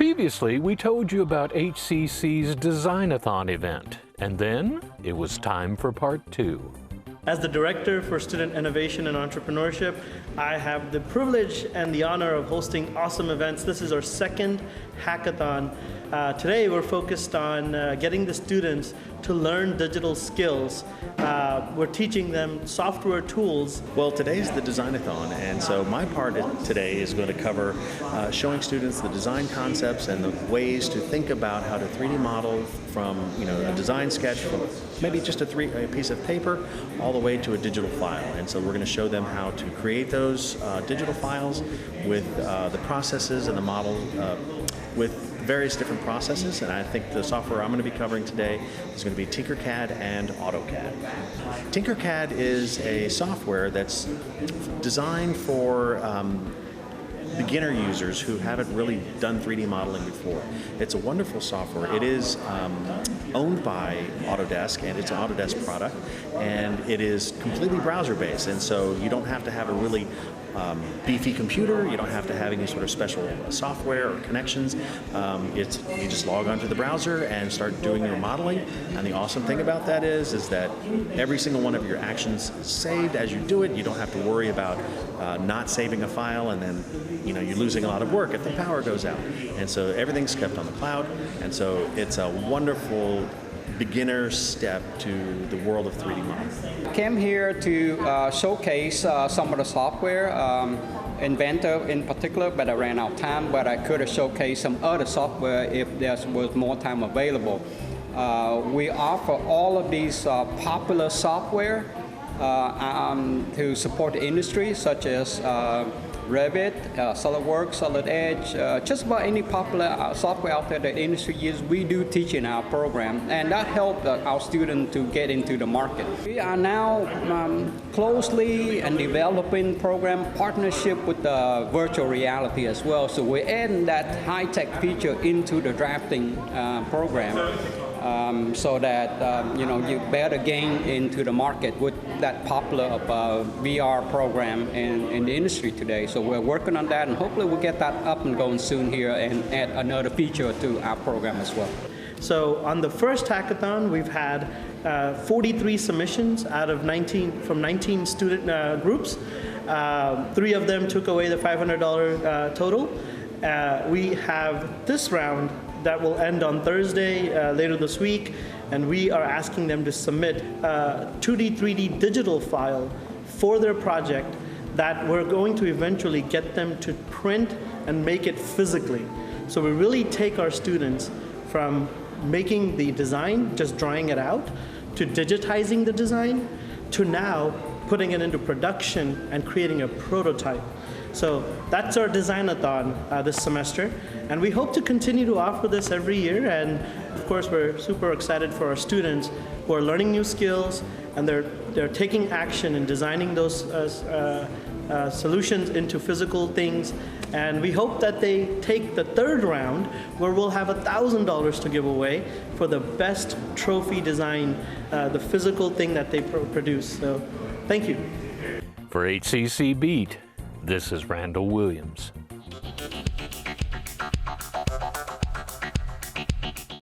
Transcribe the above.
Previously, we told you about HCC's Designathon event, and then it was time for part 2. As the Director for Student Innovation and Entrepreneurship, I have the privilege and the honor of hosting awesome events. This is our second hackathon. Today we're focused on getting the students to learn digital skills. We're teaching them software tools. Well, today's the Designathon, and so my part today is going to cover showing students the design concepts and the ways to think about how to 3D model from a design sketch from maybe just a piece of paper all the way to a digital file. And so we're going to show them how to create those digital files with the processes and the model with various different processes, and I think the software I'm going to be covering today is going to be Tinkercad and AutoCAD. Tinkercad is a software that's designed for beginner users who haven't really done 3D modeling before. It's a wonderful software. It is owned by Autodesk, and it's an Autodesk product, and it is completely browser-based, and so you don't have to have a really beefy computer. You don't have to have any sort of special software or connections. You just log onto the browser and start doing your modeling. And the awesome thing about that is that every single one of your actions is saved as you do it. You don't have to worry about not saving a file and then you're losing a lot of work if the power goes out. And so everything's kept on the cloud. And so it's a wonderful beginner step to the world of 3D modeling. I came here to showcase some of the software, Inventor in particular, but I ran out of time, but I could have showcased some other software if there was more time available. We offer all of these popular software to support the industry, such as Revit, SolidWorks, Solid Edge, just about any popular software out there that the industry uses, we do teach in our program, and that helped our students to get into the market. We are now closely and developing program partnership with virtual reality as well, so we're adding that high-tech feature into the drafting program. So that you better gain into the market with that popular VR program in the industry today. So we're working on that, and hopefully we'll get that up and going soon here and add another feature to our program as well. So on the first hackathon, we've had 43 submissions out of 19 student groups. 3 of them took away the $500 total. We have this round that will end on Thursday later this week, and we are asking them to submit a 2D, 3D digital file for their project that we're going to eventually get them to print and make it physically. So we really take our students from making the design, just drawing it out, to digitizing the design, to now putting it into production and creating a prototype. So that's our Designathon this semester, and we hope to continue to offer this every year. And of course, we're super excited for our students who are learning new skills, and they're taking action in designing those solutions into physical things. And we hope that they take the third round, where we'll have $1,000 to give away for the best trophy design, the physical thing that they produce. So thank you. For HCC Beat, this is Randall Williams.